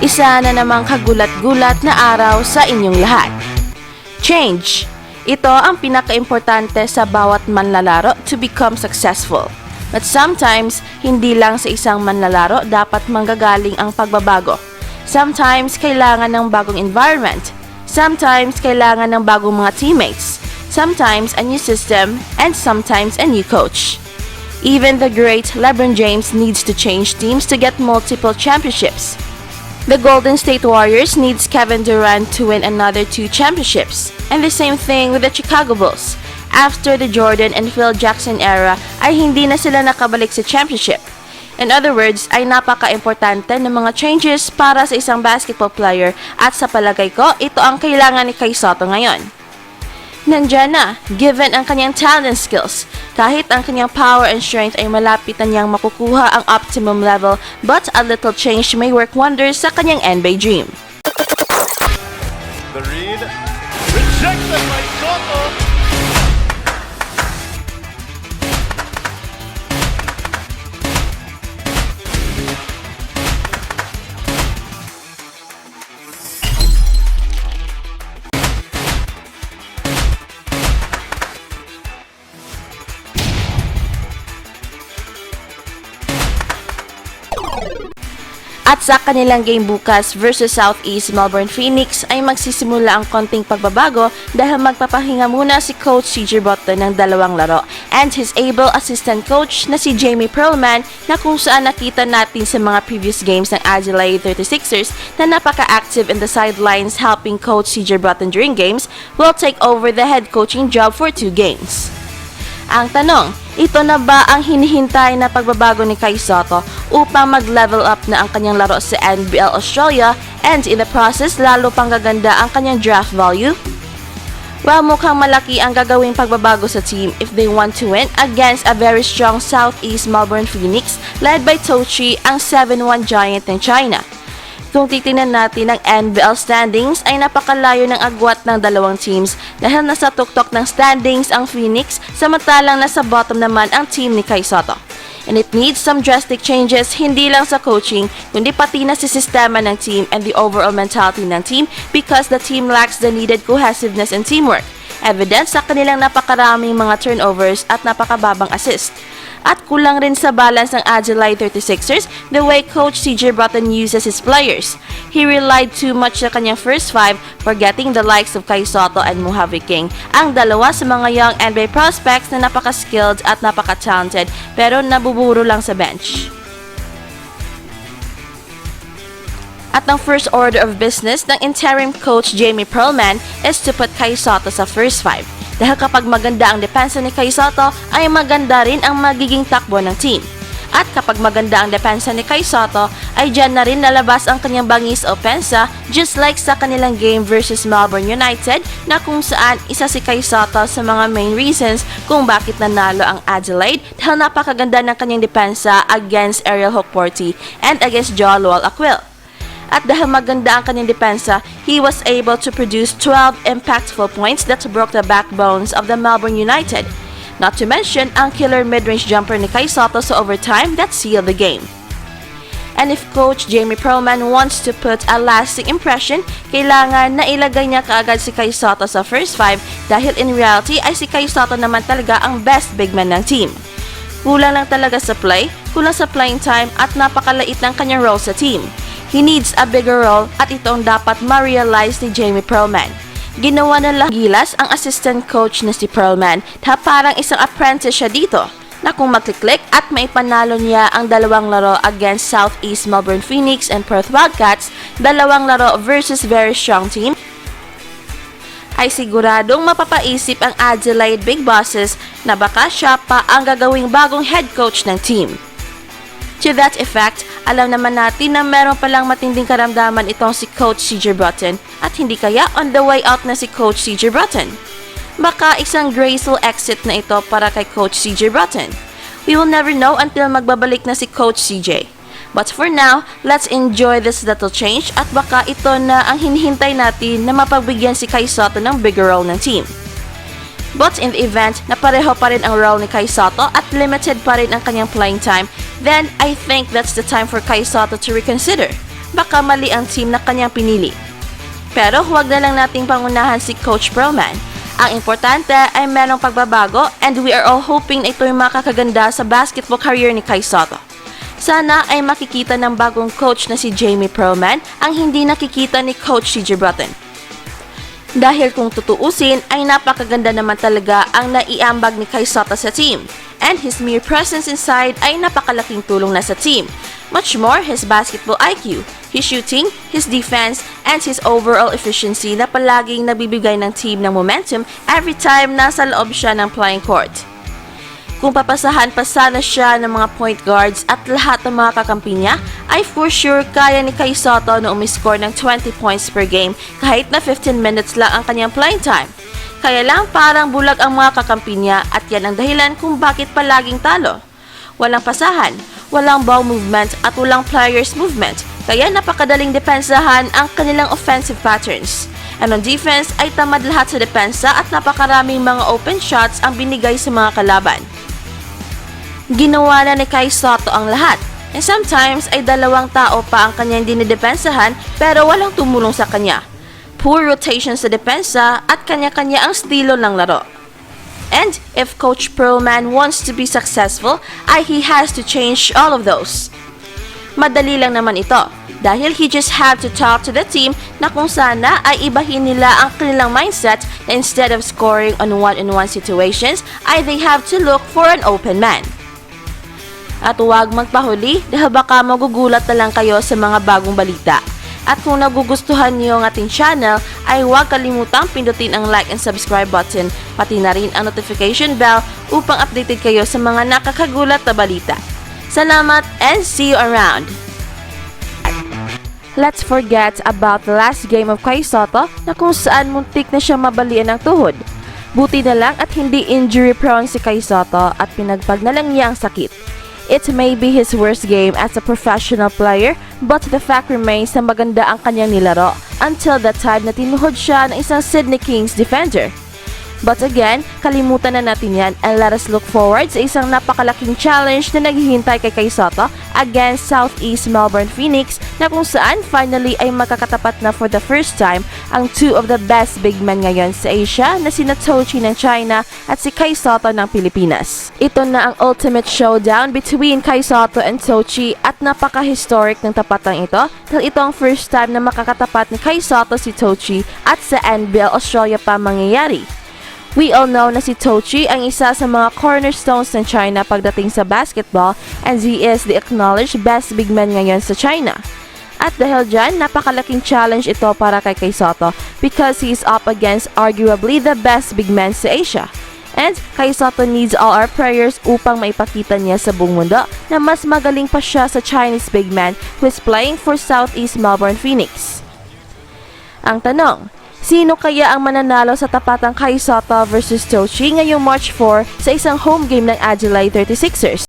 Isa na namang kagulat-gulat na araw sa inyong lahat. Change. Ito ang pinaka-importante sa bawat manlalaro to become successful. But sometimes, hindi lang sa isang manlalaro dapat manggagaling ang pagbabago. Sometimes, kailangan ng bagong environment. Sometimes, kailangan ng bagong mga teammates. Sometimes, a new system. And sometimes, a new coach. Even the great LeBron James needs to change teams to get multiple championships. The Golden State Warriors needs Kevin Durant to win another 2 championships. And the same thing with the Chicago Bulls. After the Jordan and Phil Jackson era ay hindi na sila nakabalik sa championship. In other words, ay napaka-importante ng mga changes para sa isang basketball player at sa palagay ko, ito ang kailangan ni Sotto ngayon. Nandiyan na, given ang kanyang talent and skills. Kahit ang kanyang power and strength ay malapit na niyang makukuha ang optimum level, but a little change may work wonders sa kanyang NBA dream. The read, rejected by Sotto. At sa kanilang game bukas versus Southeast Melbourne Phoenix ay magsisimula ang konting pagbabago dahil magpapahinga muna si Coach Zhou ng 2 laro and his able assistant coach na si Jamie Perlman na kung saan nakita natin sa mga previous games ng Adelaide 36ers na napaka-active in the sidelines helping Coach Zhou during games will take over the head coaching job for 2 games. Ang tanong, ito na ba ang hinihintay na pagbabago ni Sotto upang mag-level up na ang kanyang laro sa NBL Australia and in the process lalo pang gaganda ang kanyang draft value? Well, mukhang malaki ang gagawing pagbabago sa team if they want to win against a very strong Southeast Melbourne Phoenix led by Tochi, ang 7-1 giant ng China. Kung titingnan natin ang NBL standings ay napakalayo ng agwat ng dalawang teams dahil nasa tuktok ng standings ang Phoenix samantalang nasa bottom naman ang team ni Sotto. And it needs some drastic changes hindi lang sa coaching kundi pati na sa sistema ng team and the overall mentality ng team because the team lacks the needed cohesiveness and teamwork. Evident sa kanilang napakaraming mga turnovers at napakababang assist. At kulang rin sa balance ng Adelaide 36ers the way Coach Zhou uses his players. He relied too much sa kanyang first 5, forgetting the likes of Sotto and Mojave King, ang dalawa sa mga young NBA prospects na napaka-skilled at napaka-talented pero nabuburo lang sa bench. At ang first order of business ng interim coach Jamie Perlman is to put Sotto sa first 5. Dahil kapag maganda ang depensa ni Sotto, ay maganda rin ang magiging takbo ng team. At kapag maganda ang depensa ni Sotto, ay dyan na rin lalabas ang kanyang bangis opensa just like sa kanilang game versus Melbourne United na kung saan isa si Sotto sa mga main reasons kung bakit nanalo ang Adelaide dahil napakaganda ng kanyang depensa against Ariel Hockworthy and against Zhou Aquil. At dahil maganda ang kanyang depensa, he was able to produce 12 impactful points that broke the backbones of the Melbourne United. Not to mention ang killer mid-range jumper ni Sotto sa overtime that sealed the game. And if Coach Jamie Perlman wants to put a lasting impression, kailangan na ilagay niya kaagad si Sotto sa first 5 dahil in reality ay si Sotto naman talaga ang best big man ng team. Kulang lang talaga sa play, kulang sa playing time at napakalait ng kanyang role sa team. He needs a bigger role at ito ang dapat ma-realize ni Jamie Perlman. Ginawa na gilas ang assistant coach na si Perlman dahil parang isang apprentice siya dito na kung magkliklik at maipanalo niya ang 2 laro against Southeast Melbourne Phoenix and Perth Wildcats, 2 laro versus very strong team, ay siguradong mapapaisip ang Adelaide Big Bosses na baka siya pa ang gagawing bagong head coach ng team. To that effect, alam naman natin na meron palang matinding karamdaman itong si Coach Zhou at hindi kaya on the way out na si Coach Zhou. Baka isang graceful exit na ito para kay Coach Zhou. We will never know until magbabalik na si Coach CJ. But for now, let's enjoy this little change at baka ito na ang hinihintay natin na mapagbigyan si Sotto ng bigger role ng team. But in the event na pareho pa rin ang role ni Sotto at limited pa rin ang kanyang playing time, then I think that's the time for Sotto to reconsider. baka mali ang team na kanyang pinili. Pero huwag na lang nating pangunahan si Coach Perlman. Ang importante ay merong pagbabago and we are all hoping na ito'y makakaganda sa basketball career ni Kai Sotto. Sana ay makikita ng bagong coach na si Jamie Perlman ang hindi nakikita ni Coach CJ Broughton. Dahil kung tutuusin ay napakaganda naman talaga ang naiambag ni Kai Sotto sa team. And his mere presence inside ay napakalaking tulong na sa team. Much more his basketball IQ, his shooting, his defense, and his overall efficiency na palaging nabibigay ng team ng momentum every time nasa loob siya ng playing court. Kung papasahan pa sana siya ng mga point guards at lahat ng mga kakampi niya, ay for sure kaya ni Kai Sotto na umiscore ng 20 points per game kahit na 15 minutes lang ang kanyang playing time. Kaya lang parang bulag ang mga kakampi niya at yan ang dahilan kung bakit palaging talo. Walang pasahan, walang ball movement at walang players movement, kaya napakadaling depensahan ang kanilang offensive patterns. And on defense ay tamad lahat sa depensa at napakaraming mga open shots ang binigay sa mga kalaban. Ginawa na ni Kai Sotto ang lahat. And sometimes ay dalawang tao pa ang kanyang dinidepensahan pero walang tumulong sa kanya. Poor rotation sa depensa at kanya-kanya ang estilo ng laro. And if Coach Perlman wants to be successful, ay he has to change all of those. Madali lang naman ito dahil he just have to talk to the team na kung sana ay ibahin nila ang kanilang mindset na instead of scoring on one-on-one situations, ay they have to look for an open man. At huwag magpahuli dahil baka magugulat na lang kayo sa mga bagong balita. At kung nagugustuhan niyo ang ating channel, ay huwag kalimutang pindutin ang like and subscribe button, pati na rin ang notification bell upang updated kayo sa mga nakakagulat na balita. Salamat and see you around! Let's forget about the last game of Kai Sotto na kung saan muntik na siya mabalian ng tuhod. Buti na lang at hindi injury prone si Kai Sotto at pinagpag na lang niya ang sakit. It may be his worst game as a professional player, but the fact remains na maganda ang kanyang nilaro until the time na tinuhod siya ng isang Sydney Kings defender. But again, kalimutan na natin yan and let us look forward sa isang napakalaking challenge na naghihintay kay Kai Sotto against Southeast Melbourne Phoenix na kung saan finally ay magkakatapat na for the first time ang two of the best big men ngayon sa Asia na sina Zhou ng China at si Kai Sotto ng Pilipinas. Ito na ang ultimate showdown between Kai Sotto and Zhou at napaka-historic ng tapatang ito dahil ito ang first time na makakatapat ni Kai Sotto si Zhou at sa NBL Australia pa mangyayari. We all know na si Zhou ang isa sa mga cornerstones ng China pagdating sa basketball and he is the acknowledged best big man ngayon sa China. At dahil dyan, napakalaking challenge ito para kay Kai Sotto because he is up against arguably the best big man sa Asia. And Kai Sotto needs all our prayers upang maipakita niya sa buong mundo na mas magaling pa siya sa Chinese big man who is playing for Southeast Melbourne Phoenix. Ang tanong, sino kaya ang mananalo sa tapatang Kai Sotto versus Zhou ngayong March 4 sa isang home game ng Adelaide 36ers?